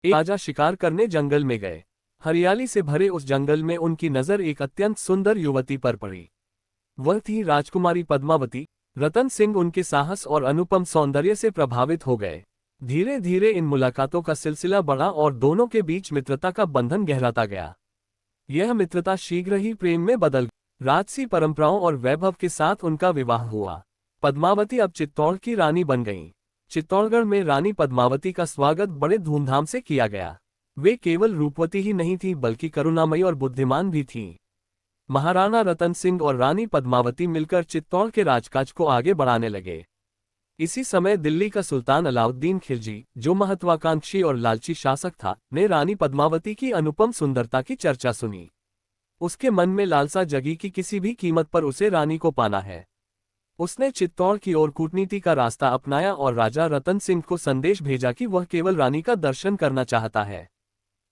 एक राजा शिकार करने जंगल में गए। हरियाली से भरे उस जंगल में उनकी नजर एक अत्यंत सुंदर युवती पर पड़ी। वह थी राजकुमारी पद्मावती। रतन सिंह उनके साहस और अनुपम सौंदर्य से प्रभावित हो गए। धीरे धीरे इन मुलाकातों का सिलसिला बढ़ा और दोनों के बीच मित्रता का बंधन गहराता गया। यह मित्रता शीघ्र ही प्रेम में बदल गई। राजसी परंपराओं और वैभव के साथ उनका विवाह हुआ। पद्मावती अब चित्तौड़ की रानी बन गईं। चित्तौड़गढ़ में रानी पद्मावती का स्वागत बड़े धूमधाम से किया गया। वे केवल रूपवती ही नहीं थी बल्कि करुणामयी और बुद्धिमान भी थीं। महाराणा रतन सिंह और रानी पद्मावती मिलकर चित्तौड़ के राजकाज को आगे बढ़ाने लगे। इसी समय दिल्ली का सुल्तान अलाउद्दीन खिलजी, जो महत्वाकांक्षी और लालची शासक था, ने रानी पद्मावती की अनुपम सुंदरता की चर्चा सुनी। उसके मन में लालसा जगी कि किसी भी कीमत पर उसे रानी को पाना है। उसने चित्तौड़ की ओर कूटनीति का रास्ता अपनाया और राजा रतन सिंह को संदेश भेजा कि वह केवल रानी का दर्शन करना चाहता है।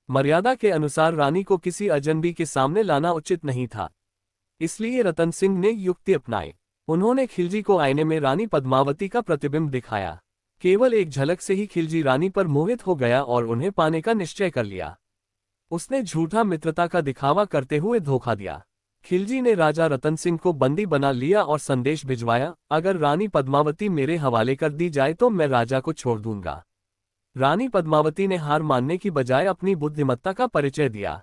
मर्यादा के अनुसार रानी को किसी अजनबी के सामने लाना उचित नहीं था। इसलिए रतन सिंह ने युक्ति अपनाई। उन्होंने खिलजी को आईने में रानी पद्मावती का प्रतिबिंब दिखाया। केवल एक झलक से ही खिलजी रानी पर मोहित हो गया और उन्हें पाने का निश्चय कर लिया। उसने झूठा मित्रता का दिखावा करते हुए धोखा दिया। खिलजी ने राजा रतन सिंह को बंदी बना लिया और संदेश भिजवाया, अगर रानी पद्मावती मेरे हवाले कर दी जाए तो मैं राजा को छोड़ दूंगा। रानी पद्मावती ने हार मानने की बजाय अपनी बुद्धिमत्ता का परिचय दिया।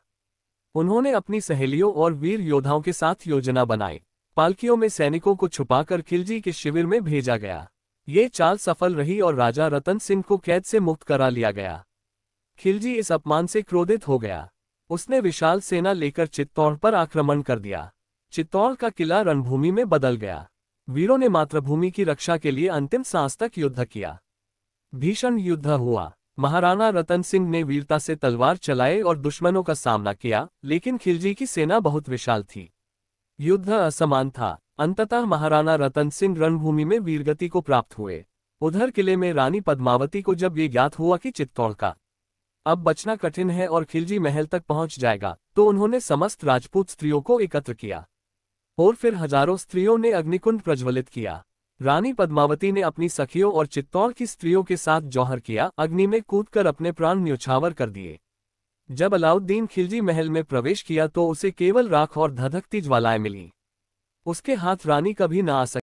उन्होंने अपनी सहेलियों और वीर योद्धाओं के साथ योजना बनाई। पालकियों में सैनिकों को छुपाकर खिलजी के शिविर में भेजा गया। ये चाल सफल रही और राजा रतन सिंह को कैद से मुक्त करा लिया गया। खिलजी इस अपमान से क्रोधित हो गया। उसने विशाल सेना लेकर चित्तौड़ पर आक्रमण कर दिया। चित्तौड़ का किला रणभूमि में बदल गया। वीरों ने मातृभूमि की रक्षा के लिए अंतिम सांस तक युद्ध किया। भीषण युद्ध हुआ। महाराणा रतन सिंह ने वीरता से तलवार चलाए और दुश्मनों का सामना किया, लेकिन खिलजी की सेना बहुत विशाल थी। युद्ध असमान था। अंततः महाराणा रतन सिंह रणभूमि में वीरगति को प्राप्त हुए। उधर किले में रानी पद्मावती को जब ये ज्ञात हुआ कि चित्तौड़ का अब बचना कठिन है और खिलजी महल तक पहुंच जाएगा, तो उन्होंने समस्त राजपूत स्त्रियों को एकत्र किया और फिर हजारों स्त्रियों ने अग्निकुंड प्रज्वलित किया। रानी पद्मावती ने अपनी सखियों और चित्तौड़ की स्त्रियों के साथ जौहर किया, अग्नि में कूदकर अपने प्राण न्यौछावर कर दिए। जब अलाउद्दीन खिलजी महल में प्रवेश किया तो उसे केवल राख और धधकती ज्वालाएं मिली। उसके हाथ रानी कभी न आ सकी।